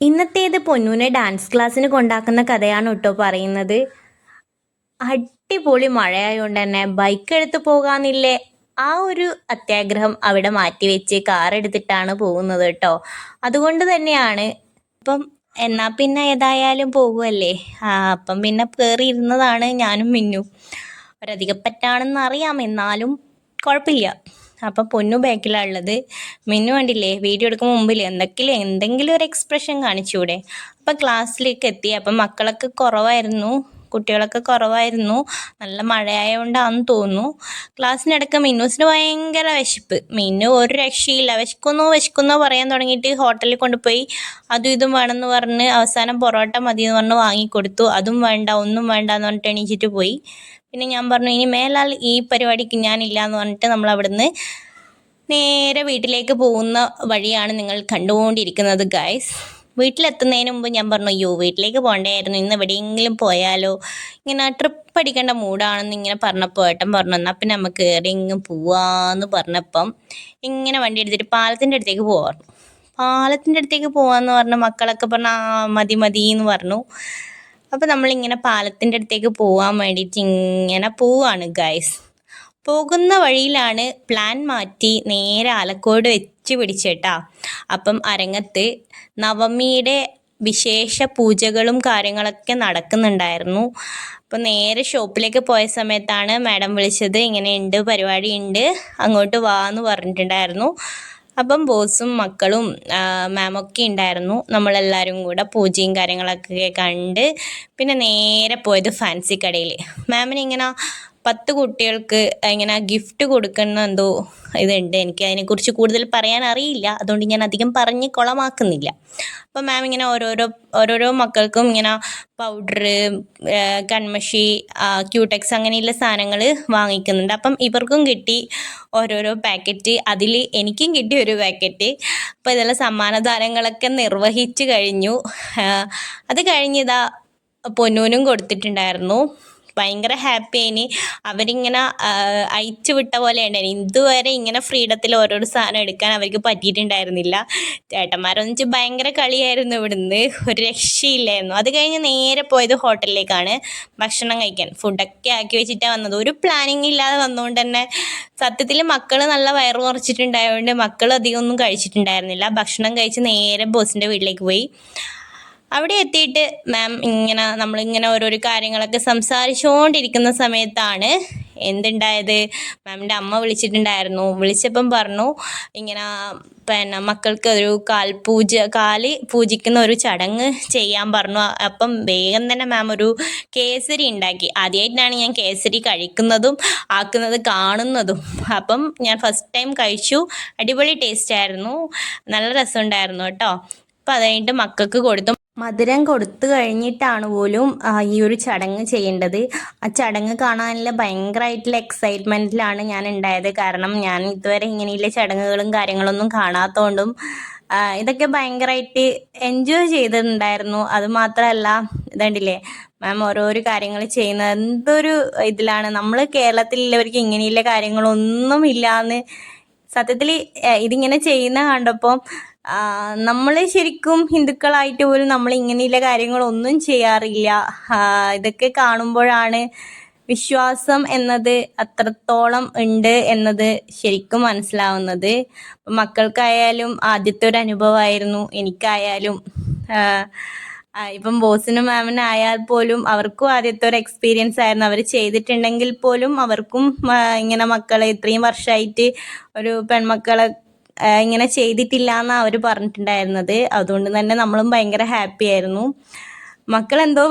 ഇന്നത്തേത് പൊന്നൂനെ dance ക്ലാസ്സിന് കൊണ്ടാക്കുന്ന കഥയാണ് കേട്ടോ പറയുന്നത്. അടിപൊളി മഴയായതുകൊണ്ട് തന്നെ ബൈക്ക് എടുത്ത് പോകാന്നില്ലേ ആ ഒരു അത്യാഗ്രഹം അവിടെ മാറ്റിവെച്ച് കാർ എടുത്തിട്ടാണ് പോകുന്നത് കേട്ടോ. അതുകൊണ്ട് തന്നെയാണ് അപ്പം എന്നാ പിന്നെ ഏതായാലും പോകുമല്ലേ, അപ്പം പിന്നെ കയറി ഇരുന്നതാണ് ഞാനും മിന്നും. ഒരധികപ്പറ്റാണെന്ന് അറിയാം, എന്നാലും കുഴപ്പമില്ല. അപ്പം പൊന്നു ബാക്കിലാണ് ഉള്ളത്. മിന്നു കണ്ടില്ലേ വീഡിയോ എടുക്കുമ്പോൾ മുമ്പിൽ എന്തെങ്കിലും ഒരു എക്സ്പ്രഷൻ കാണിച്ചൂടെ. അപ്പം ക്ലാസ്സിലേക്ക് എത്തി. അപ്പം മക്കളൊക്കെ കുറവായിരുന്നു, കുട്ടികളൊക്കെ കുറവായിരുന്നു. നല്ല മഴയായതുകൊണ്ടാണെന്ന് തോന്നുന്നു. ക്ലാസ്സിനിടയ്ക്ക് മിന്നൂസിന് ഭയങ്കര വിശപ്പ്. മിന്നു ഒരു രക്ഷയില്ല, വിശക്കുന്നോ പറയാൻ തുടങ്ങിയിട്ട് ഹോട്ടലിൽ കൊണ്ടുപോയി അതും ഇതും വേണമെന്ന് പറഞ്ഞ് അവസാനം പൊറോട്ട മതി എന്ന് പറഞ്ഞ് വാങ്ങിക്കൊടുത്തു. അതും വേണ്ട ഒന്നും വേണ്ട എന്ന് പറഞ്ഞിട്ട് എണീച്ചിട്ട് പോയി. പിന്നെ ഞാൻ പറഞ്ഞു ഇനി മേലാൽ ഈ പരിപാടിക്ക് ഞാനില്ല എന്ന് പറഞ്ഞിട്ട് നമ്മൾ അവിടുന്ന് നേരെ വീട്ടിലേക്ക് പോകുന്ന വഴിയാണ് നിങ്ങൾ കണ്ടുകൊണ്ടിരിക്കുന്നത് ഗൈസ്. വീട്ടിലെത്തുന്നതിന് മുമ്പ് ഞാൻ പറഞ്ഞു അയ്യോ വീട്ടിലേക്ക് പോകണ്ടായിരുന്നു, ഇന്ന് എവിടെയെങ്കിലും പോയാലോ, ഇങ്ങനെ ട്രിപ്പ് അടിക്കേണ്ട മൂഡാണെന്ന് ഇങ്ങനെ പറഞ്ഞപ്പോൾ ഏട്ടൻ പറഞ്ഞു എന്നാൽ പിന്നെ നമുക്ക് എവിടെയെങ്കിലും പോവാന്ന് പറഞ്ഞപ്പം ഇങ്ങനെ വണ്ടി എടുത്തിട്ട് പാലത്തിൻ്റെ അടുത്തേക്ക് പോവാറുണ്ട്. പാലത്തിൻ്റെ അടുത്തേക്ക് പോവാന്ന് പറഞ്ഞ മക്കളൊക്കെ പറഞ്ഞു മതി മതി എന്ന് പറഞ്ഞു. അപ്പം നമ്മളിങ്ങനെ പാലത്തിൻ്റെ അടുത്തേക്ക് പോകാൻ വേണ്ടിയിട്ട് ഇങ്ങനെ പോവാണ് ഗൈസ്. പോകുന്ന വഴിയിലാണ് പ്ലാൻ മാറ്റി നേരെ ആലക്കോട് വെച്ച് പിടിച്ചേട്ടാ. അപ്പം അരങ്ങത്ത് നവമിയുടെ വിശേഷ പൂജകളും കാര്യങ്ങളൊക്കെ നടക്കുന്നുണ്ടായിരുന്നു. അപ്പം നേരെ ഷോപ്പിലേക്ക് പോയ സമയത്താണ് മാഡം വിളിച്ചത്, ഇങ്ങനെയുണ്ട് പരിപാടി ഉണ്ട് അങ്ങോട്ട് വാ എന്ന് പറഞ്ഞിട്ടുണ്ടായിരുന്നു. അപ്പം ബോസും മക്കളും മാമൊക്കെ ഉണ്ടായിരുന്നു. നമ്മളെല്ലാവരും കൂടെ പൂജയും കാര്യങ്ങളൊക്കെ കണ്ട് പിന്നെ നേരെ പോയത് ഫാൻസി കടയിൽ. മാമിന് ഇങ്ങനെ 10 കുട്ടികൾക്ക് ഇങ്ങനെ ഗിഫ്റ്റ് കൊടുക്കുന്ന എന്തോ ഇതുണ്ട്. എനിക്ക് അതിനെക്കുറിച്ച് കൂടുതൽ പറയാൻ അറിയില്ല, അതുകൊണ്ട് ഞാൻ അധികം പറഞ്ഞ് കുളമാക്കുന്നില്ല. അപ്പം മാം ഇങ്ങനെ ഓരോരോ മക്കൾക്കും ഇങ്ങനെ പൗഡർ, കൺമഷി, ക്യൂടെക്സ് അങ്ങനെയുള്ള സാധനങ്ങൾ വാങ്ങിക്കുന്നുണ്ട്. അപ്പം ഇവർക്കും കിട്ടി ഓരോരോ പാക്കറ്റ്, അതിൽ എനിക്കും കിട്ടി ഒരു പാക്കറ്റ്. അപ്പോൾ ഇതെല്ലാം സമ്മാനദാനങ്ങളൊക്കെ നിർവഹിച്ച് കഴിഞ്ഞു. അത് കഴിഞ്ഞിതാ പൊന്നൂനും കൊടുത്തിട്ടുണ്ടായിരുന്നു. ഭയങ്കര ഹാപ്പി ആയിന്. അവരിങ്ങനെ അയച്ചു വിട്ട പോലെ ഉണ്ടായിരുന്നു. ഇതുവരെ ഇങ്ങനെ ഫ്രീഡത്തിൽ ഓരോരോ സാധനം എടുക്കാൻ അവർക്ക് പറ്റിയിട്ടുണ്ടായിരുന്നില്ല. ചേട്ടന്മാരൊന്നിച്ച് ഭയങ്കര കളിയായിരുന്നു ഇവിടുന്ന്, ഒരു രക്ഷയില്ലായിരുന്നു. അത് കഴിഞ്ഞ് നേരെ പോയത് ഹോട്ടലിലേക്കാണ് ഭക്ഷണം കഴിക്കാൻ. ഫുഡൊക്കെ ആക്കി വെച്ചിട്ടാണ് വന്നത്. ഒരു പ്ലാനിങ് ഇല്ലാതെ വന്നുകൊണ്ട് തന്നെ സത്യത്തിൽ മക്കൾ നല്ല വയറ് കുറച്ചിട്ടുണ്ടായതുകൊണ്ട് മക്കൾ അധികം ഒന്നും കഴിച്ചിട്ടുണ്ടായിരുന്നില്ല. ഭക്ഷണം കഴിച്ച് നേരെ ബോസിൻ്റെ വീട്ടിലേക്ക് പോയി. അവിടെ എത്തിയിട്ട് മാം നമ്മളിങ്ങനെ ഓരോരോ കാര്യങ്ങളൊക്കെ സംസാരിച്ചുകൊണ്ടിരിക്കുന്ന സമയത്താണ് എന്തുണ്ടായത്, മാമിൻ്റെ അമ്മ വിളിച്ചിട്ടുണ്ടായിരുന്നു. വിളിച്ചപ്പം പറഞ്ഞു ഇങ്ങനെ പിന്നെ മക്കൾക്ക് ഒരു കാല് പൂജിക്കുന്ന ഒരു ചടങ്ങ് ചെയ്യാൻ പറഞ്ഞു. അപ്പം വേഗം തന്നെ മാം ഒരു കേസരി ഉണ്ടാക്കി. ആദ്യമായിട്ടാണ് ഞാൻ കേസരി കഴിക്കുന്നതും കാണുന്നതും. അപ്പം ഞാൻ ഫസ്റ്റ് ടൈം കഴിച്ചു. അടിപൊളി ടേസ്റ്റ് ആയിരുന്നു, നല്ല രസമുണ്ടായിരുന്നു കേട്ടോ. അപ്പം അത് കഴിഞ്ഞിട്ട് മക്കൾക്ക് കൊടുത്തു. മധുരം കൊടുത്തു കഴിഞ്ഞിട്ടാണ് പോലും ഈ ഒരു ചടങ്ങ് ചെയ്യേണ്ടത്. ആ ചടങ്ങ് കാണാനുള്ള ഭയങ്കരമായിട്ടുള്ള എക്സൈറ്റ്മെൻറ്റിലാണ് ഞാൻ ഉണ്ടായത്. കാരണം ഞാൻ ഇതുവരെ ഇങ്ങനെയുള്ള ചടങ്ങുകളും കാര്യങ്ങളൊന്നും കാണാത്തതുകൊണ്ടും ഇതൊക്കെ ഭയങ്കരമായിട്ട് എൻജോയ് ചെയ്തിട്ടുണ്ടായിരുന്നു. അതുമാത്രമല്ല ഇതുണ്ടല്ലേ മാം ഓരോരോ കാര്യങ്ങൾ ചെയ്യുന്നത് എന്തൊരു ഇതിലാണ്. നമ്മൾ കേരളത്തിലുള്ളവർക്ക് ഇങ്ങനെയുള്ള കാര്യങ്ങളൊന്നും ഇല്ലയെന്ന് സത്യത്തിൽ ഇതിങ്ങനെ ചെയ്യുന്ന കണ്ടപ്പോൾ നമ്മൾ ശരിക്കും ഹിന്ദുക്കളായിട്ട് പോലും നമ്മൾ ഇങ്ങനെയുള്ള കാര്യങ്ങളൊന്നും ചെയ്യാറില്ല. ഇതൊക്കെ കാണുമ്പോഴാണ് വിശ്വാസം എന്നത് അത്രത്തോളം ഉണ്ട് എന്നത് ശരിക്കും മനസ്സിലാവുന്നത്. മക്കൾക്കായാലും ആദ്യത്തെ ഒരു അനുഭവമായിരുന്നു, എനിക്കായാലും ഇപ്പം ബോസിനും മാമിനായാൽ പോലും അവർക്കും ആദ്യത്തെ ഒരു എക്സ്പീരിയൻസ് ആയിരുന്നു. അവർ ചെയ്തിട്ടുണ്ടെങ്കിൽ പോലും അവർക്കും ഇങ്ങനെ മക്കളെ ഇത്രയും വർഷമായിട്ട് ഒരു പെൺമക്കളെ ഇങ്ങനെ ചെയ്തിട്ടില്ല എന്നാണ് അവർ പറഞ്ഞിട്ടുണ്ടായിരുന്നത്. അതുകൊണ്ട് തന്നെ നമ്മളും ഭയങ്കര ഹാപ്പി ആയിരുന്നു. മക്കളെന്തോ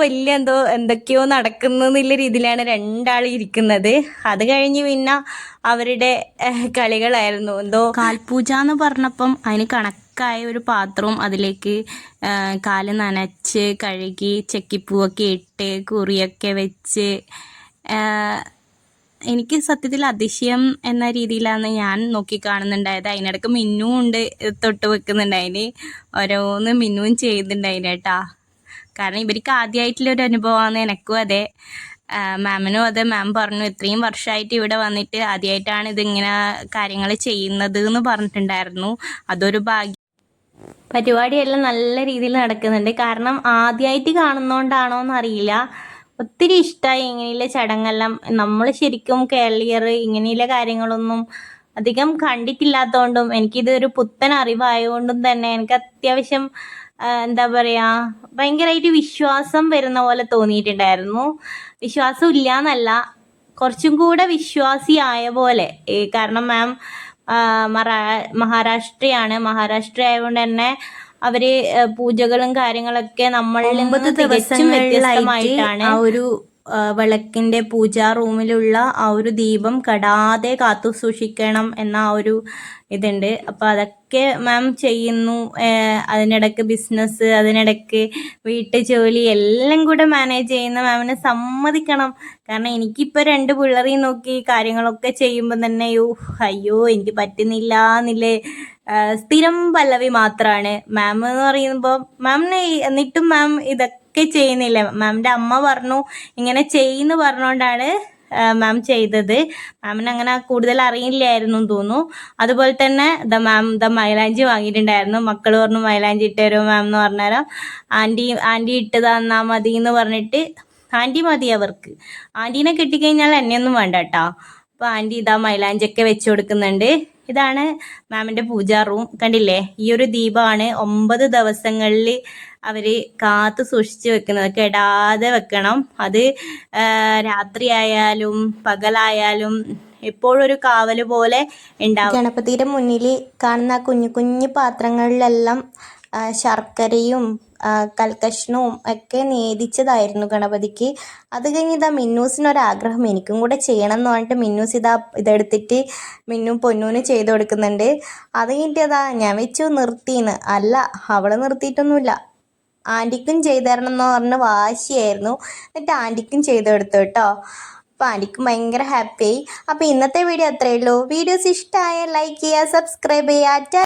എന്തൊക്കെയോ നടക്കുന്നുള്ള രീതിയിലാണ് രണ്ടാളും ഇരിക്കുന്നത്. അത് കഴിഞ്ഞ് പിന്നെ അവരുടെ കളികളായിരുന്നു. എന്തോ കാൽപൂജ എന്ന് പറഞ്ഞപ്പം അതിന് കണക്കായ ഒരു പാത്രവും അതിലേക്ക് കാല് നനച്ച് കഴുകി ചെക്കിപ്പൂവൊക്കെ ഇട്ട് കുറിയൊക്കെ വെച്ച് എനിക്ക് സത്യത്തിൽ അതിശയം എന്ന രീതിയിലാണ് ഞാൻ നോക്കിക്കാണുന്നുണ്ടായത്. അതിനിടയ്ക്ക് മിന്നും ഉണ്ട് തൊട്ട് വെക്കുന്നുണ്ടായിന്, ഓരോന്ന് മിന്നും ചെയ്യുന്നുണ്ടായിന് കേട്ടാ. കാരണം ഇവർക്ക് ആദ്യമായിട്ടുള്ളൊരു അനുഭവമാണ്. എനക്കും അതെ, മാമിനും അതെ. മാം പറഞ്ഞു ഇത്രയും വർഷമായിട്ട് ഇവിടെ വന്നിട്ട് ആദ്യമായിട്ടാണ് ഇതിങ്ങനെ കാര്യങ്ങൾ ചെയ്യുന്നത് എന്ന് പറഞ്ഞിട്ടുണ്ടായിരുന്നു. അതൊരു ഭാഗ്യം. പരിപാടിയെല്ലാം നല്ല രീതിയിൽ നടക്കുന്നുണ്ട്. കാരണം ആദ്യമായിട്ട് കാണുന്നോണ്ടാണോ എന്നറിയില്ല, ഒത്തിരി ഇഷ്ടമായി ഇങ്ങനെയുള്ള ചടങ്ങെല്ലാം. നമ്മൾ ശരിക്കും കേരളീയർ ഇങ്ങനെയുള്ള കാര്യങ്ങളൊന്നും അധികം കണ്ടിട്ടില്ലാത്തതുകൊണ്ടും എനിക്കിതൊരു പുത്തൻ അറിവായതുകൊണ്ടും തന്നെ എനിക്ക് അത്യാവശ്യം എന്താ പറയുക, ഭയങ്കരമായിട്ട് വിശ്വാസം വരുന്ന പോലെ തോന്നിയിട്ടുണ്ടായിരുന്നു. വിശ്വാസം ഇല്ല എന്നല്ല, കുറച്ചും കൂടെ വിശ്വാസിയായ പോലെ. കാരണം മാം മഹാരാഷ്ട്ര ആയതുകൊണ്ട് തന്നെ അവര് പൂജകളും കാര്യങ്ങളൊക്കെ നമ്മളിൽ നിന്ന് തികച്ചും വ്യത്യസ്തമായിട്ടാണ്. ആ ഒരു വിളക്കിന്റെ പൂജാ റൂമിലുള്ള ആ ഒരു ദീപം കെടാതെ കാത്തു സൂക്ഷിക്കണം എന്ന ആ ഒരു ഇതുണ്ട്. അപ്പൊ അതൊക്കെ മാം ചെയ്യുന്നു. അതിനിടയ്ക്ക് ബിസിനസ്, അതിനിടയ്ക്ക് വീട്ടു ജോലി എല്ലാം കൂടെ മാനേജ് ചെയ്യുന്ന മാമിനെ സമ്മതിക്കണം. കാരണം എനിക്കിപ്പോൾ 2 പിള്ളേരെയും നോക്കി കാര്യങ്ങളൊക്കെ ചെയ്യുമ്പോൾ തന്നെ അയ്യോ എനിക്ക് പറ്റുന്നില്ല എന്നില്ലേ സ്ഥിരം പല്ലവി മാത്രമാണ്. മാം എന്ന് പറയുമ്പോൾ മാമിന് എന്നിട്ടും മാം ഇതൊക്കെ ചെയ്യുന്നില്ല. മാമിൻ്റെ അമ്മ പറഞ്ഞു ഇങ്ങനെ ചെയ്യുന്നു പറഞ്ഞുകൊണ്ടാണ് മാം ചെയ്തത്. മാമിന് അങ്ങനെ കൂടുതൽ അറിയില്ലായിരുന്നു തോന്നുന്നു. അതുപോലെ തന്നെ മാം മൈലാഞ്ചി വാങ്ങിയിട്ടുണ്ടായിരുന്നു. മക്കൾ പറഞ്ഞു മൈലാഞ്ചി ഇട്ട് തരുമോ മാം എന്ന് പറഞ്ഞേരം ആൻറ്റി ഇട്ട് തന്നാൽ മതി എന്ന് പറഞ്ഞിട്ട്, ആൻറ്റി മതി അവർക്ക്, ആൻറ്റീനെ കിട്ടിക്കഴിഞ്ഞാൽ എന്നെയൊന്നും വേണ്ട കേട്ടോ. അപ്പോൾ ആൻറ്റി മൈലാഞ്ചിയൊക്കെ വെച്ച് കൊടുക്കുന്നുണ്ട്. ഇതാണ് മാമിൻ്റെ പൂജാ റൂം. കണ്ടില്ലേ, ഈ ഒരു ദീപമാണ് 9 ദിവസങ്ങളിൽ അവർ കാത്തു സൂക്ഷിച്ച് വെക്കുന്നത്. കെടാതെ വെക്കണം. അത് രാത്രിയായാലും പകലായാലും എപ്പോഴും ഒരു കാവല് പോലെ ഉണ്ടാവും. ഗണപതിയുടെ മുന്നിൽ കാണുന്ന കുഞ്ഞു കുഞ്ഞു പാത്രങ്ങളിലെല്ലാം ശർക്കരയും കൽക്കഷ്ണവും ഒക്കെ നേദിച്ചതായിരുന്നു ഗണപതിക്ക്. അത് കഴിഞ്ഞ് മിന്നൂസിനൊരാഗ്രഹം എനിക്കും കൂടെ ചെയ്യണം എന്ന് പറഞ്ഞിട്ട് മിന്നൂസ് ഇതെടുത്തിട്ട് മിന്നു പൊന്നൂന് ചെയ്ത് കൊടുക്കുന്നുണ്ട്. അത് കഴിഞ്ഞിട്ട് ഞാൻ വെച്ചു നിർത്തിന്ന്. അല്ല, അവള് നിർത്തിയിട്ടൊന്നുമില്ല, ആൻറ്റിക്കും ചെയ്തു തരണം എന്ന് പറഞ്ഞ് വാശിയായിരുന്നു. എന്നിട്ട് ആൻറ്റിക്കും ചെയ്ത് കൊടുത്തു കേട്ടോ. അപ്പോൾ ആൻറ്റിക്കും ഭയങ്കര ഹാപ്പിയായി. അപ്പോൾ ഇന്നത്തെ വീഡിയോ അത്രയേ ഉള്ളൂ. വീഡിയോസ് ഇഷ്ടമായ ലൈക്ക് ചെയ്യുക, സബ്സ്ക്രൈബ് ചെയ്യുക.